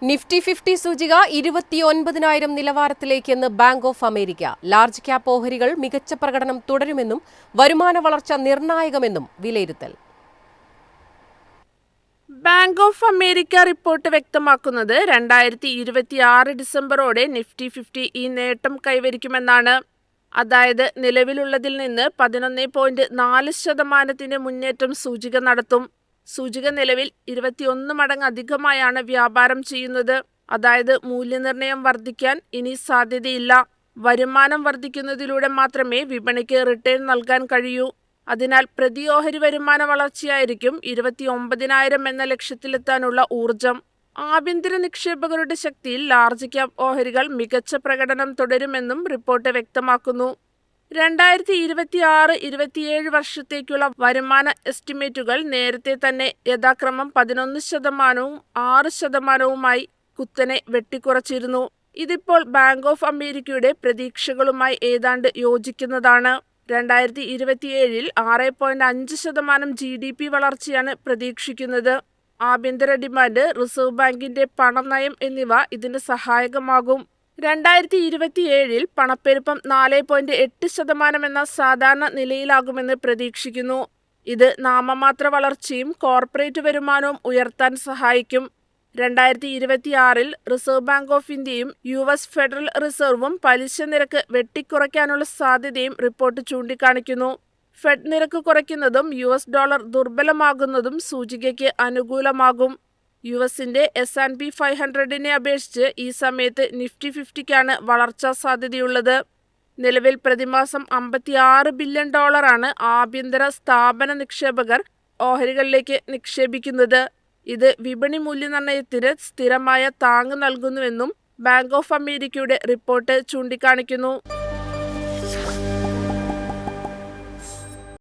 Nifty 50 സൂചിക 29,000 നിലവാരത്തിലേക്കെന്ന് Bank of America. Large cap ഓഹരികൾ മികച്ച പ്രകടനം തുടരുമെന്നും വരുമാന വളർച്ച നിർണായകമെന്നും വിലയിരുത്തൽ. ബാങ്ക് ഓഫ് അമേരിക്ക റിപ്പോർട്ട് വ്യക്തമാക്കുന്നത് 2026 ഡിസംബറോടെ നിഫ്റ്റി 50 ഈ നേട്ടം കൈവരിക്കുമെന്നാണ്. അതായത് നിലവിലുള്ളതിൽ നിന്ന് 11.4% മുന്നേറ്റം സൂചിക നടത്തും. സൂചിക നിലവിൽ 21 മടങ്ങ് അധികമായാണ് വ്യാപാരം ചെയ്യുന്നത്. അതായത് മൂല്യനിർണ്ണയം വർദ്ധിക്കാൻ ഇനി സാധ്യതയില്ല. വരുമാനം വർദ്ധിക്കുന്നതിലൂടെ മാത്രമേ വിപണിക്ക് റിട്ടേൺ നൽകാൻ കഴിയൂ. അതിനാൽ പ്രതി ഓഹരി വരുമാന വളർച്ചയായിരിക്കും 29,000 എന്ന ലക്ഷ്യത്തിലെത്താനുള്ള ഊർജം. ആഭ്യന്തര നിക്ഷേപകരുടെ ശക്തിയിൽ ലാർജ് ക്യാപ് ഓഹരികൾ മികച്ച പ്രകടനം തുടരുമെന്നും റിപ്പോർട്ട് വ്യക്തമാക്കുന്നു. 2026-27 വർഷത്തേക്കുള്ള വരുമാന എസ്റ്റിമേറ്റുകൾ നേരത്തെ തന്നെ യഥാക്രമം 11%, 6%, കുത്തനെ വെട്ടിക്കുറച്ചിരുന്നു. ഇതിപ്പോൾ ബാങ്ക് ഓഫ് അമേരിക്കയുടെ പ്രതീക്ഷകളുമായി ഏതാണ്ട് യോജിക്കുന്നതാണ്. 2027-ൽ 6.5% GDP വളർച്ചയാണ് പ്രതീക്ഷിക്കുന്നത്. ആഭ്യന്തര ഡിമാൻഡ്, റിസർവ് ബാങ്കിന്റെ പണനയം എന്നിവ ഇതിന് സഹായകമാകും. 2027-ൽ പണപ്പെരുപ്പം 4.8% എന്ന സാധാരണ നിലയിലാകുമെന്ന് പ്രതീക്ഷിക്കുന്നു. ഇത് നാമമാത്ര വളർച്ചയും കോർപ്പറേറ്റ് വരുമാനവും ഉയർത്താൻ സഹായിക്കും. 2026-ൽ റിസർവ് ബാങ്ക് ഓഫ് ഇന്ത്യയും US ഫെഡറൽ റിസർവും പലിശ നിരക്ക് വെട്ടിക്കുറയ്ക്കാനുള്ള സാധ്യതയും റിപ്പോർട്ട് ചൂണ്ടിക്കാണിക്കുന്നു. ഫെഡ് നിരക്ക് കുറയ്ക്കുന്നതും US ഡോളർ ദുർബലമാകുന്നതും സൂചികയ്ക്ക് അനുകൂലമാകും. US-ന്റെ S&P 500-നെ അപേക്ഷിച്ച് ഈ സമയത്ത് നിഫ്റ്റി 50-ക്കാണ് വളർച്ചാ സാധ്യതയുള്ളത്. നിലവിൽ പ്രതിമാസം $56 ബില്യൺ ആഭ്യന്തര സ്ഥാപന നിക്ഷേപകർ ഓഹരികളിലേക്ക് നിക്ഷേപിക്കുന്നത്. ഇത് വിപണി മൂല്യനിർണ്ണയത്തിന് സ്ഥിരമായ താങ്ങ് നൽകുന്നുവെന്നും ബാങ്ക് ഓഫ് അമേരിക്കയുടെ റിപ്പോർട്ട് ചൂണ്ടിക്കാണിക്കുന്നു.